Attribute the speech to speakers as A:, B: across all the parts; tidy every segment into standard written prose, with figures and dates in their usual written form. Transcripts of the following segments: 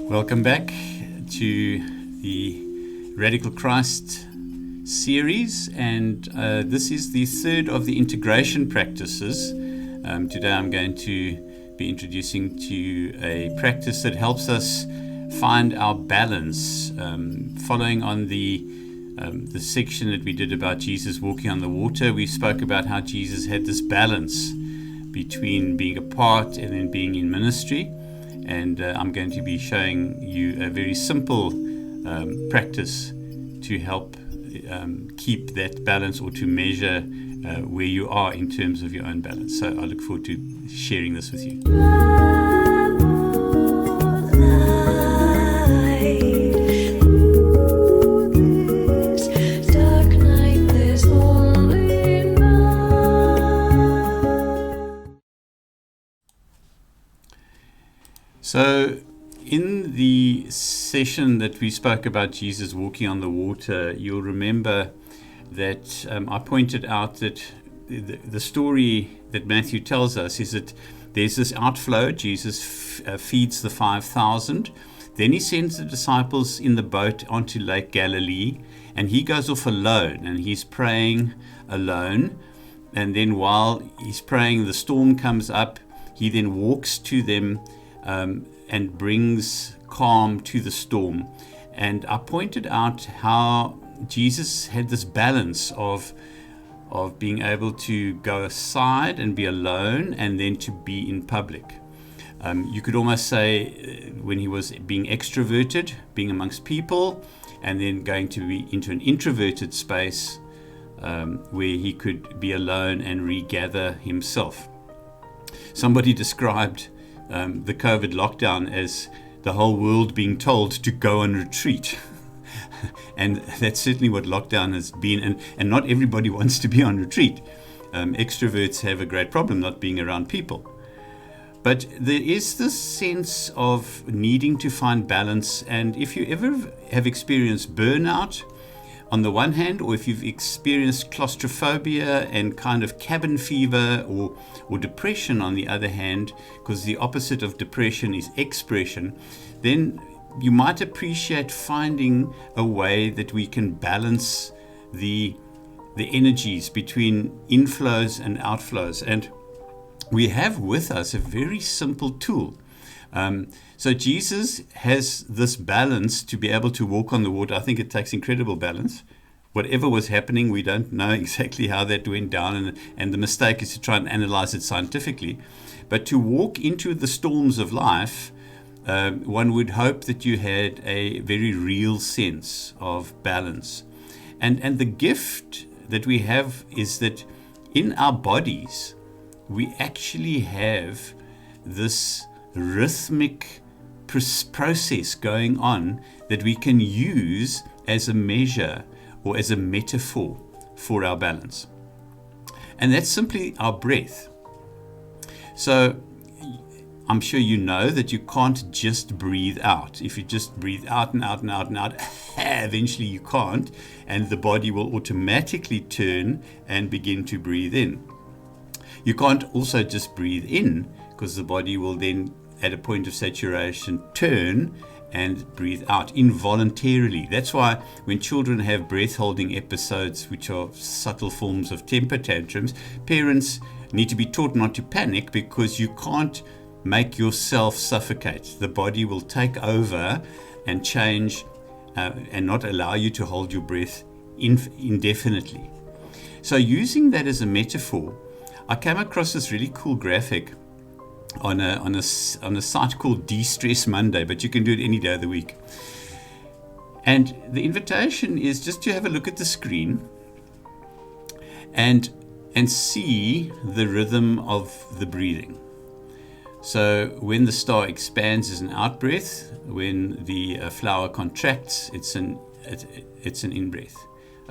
A: Welcome back to the Radical Christ series, and this is the third of the integration practices. Today I'm going to be introducing to you a practice that helps us find our balance, following on the section that we did about Jesus walking on the water. We spoke about how Jesus had this balance between being apart and then being in ministry. And I'm going to be showing you a very simple practice to help keep that balance, or to measure where you are in terms of your own balance. So I look forward to sharing this with you. So in the session that we spoke about Jesus walking on the water, you'll remember that I pointed out that the story that Matthew tells us is that there's this outflow. Jesus feeds the 5,000. Then he sends the disciples in the boat onto Lake Galilee, and he goes off alone, and he's praying alone. And then while he's praying, the storm comes up. He then walks to them and brings calm to the storm. And I pointed out how Jesus had this balance of being able to go aside and be alone, and then to be in public. You could almost say when he was being extroverted, being amongst people, and then going to be into an introverted space where he could be alone and regather himself. Somebody described the COVID lockdown as the whole world being told to go on retreat. And that's certainly what lockdown has been. And not everybody wants to be on retreat. Extroverts have a great problem not being around people. But there is this sense of needing to find balance. And if you ever have experienced burnout on the one hand, or if you've experienced claustrophobia and kind of cabin fever, or depression on the other hand, because the opposite of depression is expression, then you might appreciate finding a way that we can balance the energies between inflows and outflows. And we have with us a very simple tool. So Jesus has this balance to be able to walk on the water. I think it takes incredible balance. Whatever was happening, we don't know exactly how that went down, and the mistake is to try and analyze it scientifically. But to walk into the storms of life, one would hope that you had a very real sense of balance. And the gift that we have is that in our bodies, we actually have this rhythmic process going on that we can use as a measure or as a metaphor for our balance. And that's simply our breath. So I'm sure you know that you can't just breathe out. If you just breathe out and out and out and out, eventually you can't, and the body will automatically turn and begin to breathe in. You can't also just breathe in, because the body will then, at a point of saturation, turn and breathe out involuntarily. That's why when children have breath-holding episodes, which are subtle forms of temper tantrums, parents need to be taught not to panic, because you can't make yourself suffocate. The body will take over and change and not allow you to hold your breath indefinitely. So using that as a metaphor, I came across this really cool graphic on a site called De-Stress Monday, but you can do it any day of the week. And the invitation is just to have a look at the screen and see the rhythm of the breathing. So when the star expands is an out breath. When the flower contracts, it's an in breath.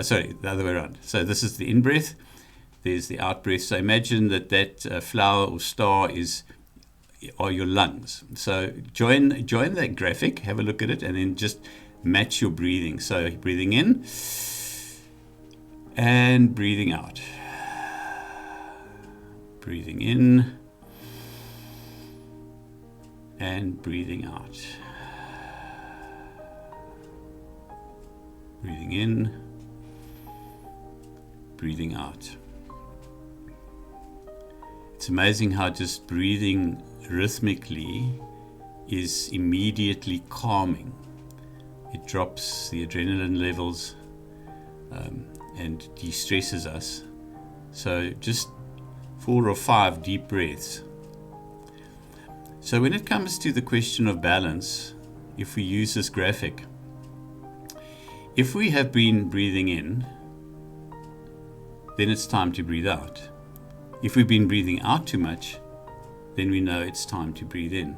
A: Sorry, the other way around. So this is the in breath. There's the out breath. So imagine that flower or star are your lungs. So join that graphic, have a look at it, and then just match your breathing. So breathing in and breathing out. Breathing in and breathing out. Breathing in, breathing out. It's amazing how just breathing rhythmically is immediately calming. It drops the adrenaline levels and de-stresses us. So just 4 or 5 deep breaths. So when it comes to the question of balance, if we use this graphic, if we have been breathing in, then it's time to breathe out. If we've been breathing out too much, then we know it's time to breathe in.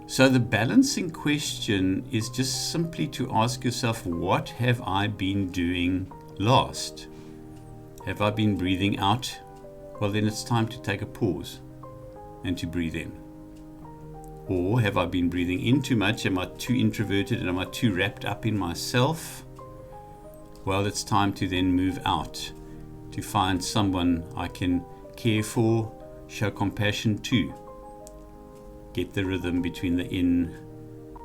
A: So the balancing question is just simply to ask yourself, what have I been doing last? Have I been breathing out? Well, then it's time to take a pause and to breathe in. Or have I been breathing in too much? Am I too introverted and am I too wrapped up in myself? Well, it's time to then move out, to find someone I can care for, show compassion to. Get the rhythm between the in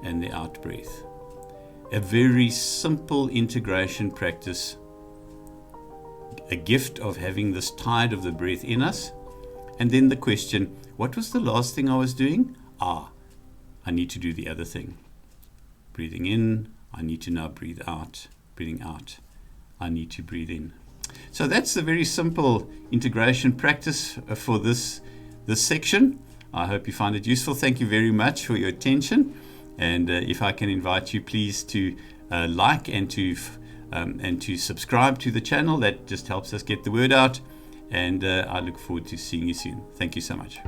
A: and the out breath. A very simple integration practice, a gift of having this tide of the breath in us. And then the question, what was the last thing I was doing? I need to do the other thing. Breathing in, I need to now breathe out. Breathing out, I need to breathe in. So that's the very simple integration practice for this section. I hope you find it useful. Thank you very much for your attention. And if I can invite you, please, to like and to subscribe to the channel. That just helps us get the word out. And I look forward to seeing you soon. Thank you so much.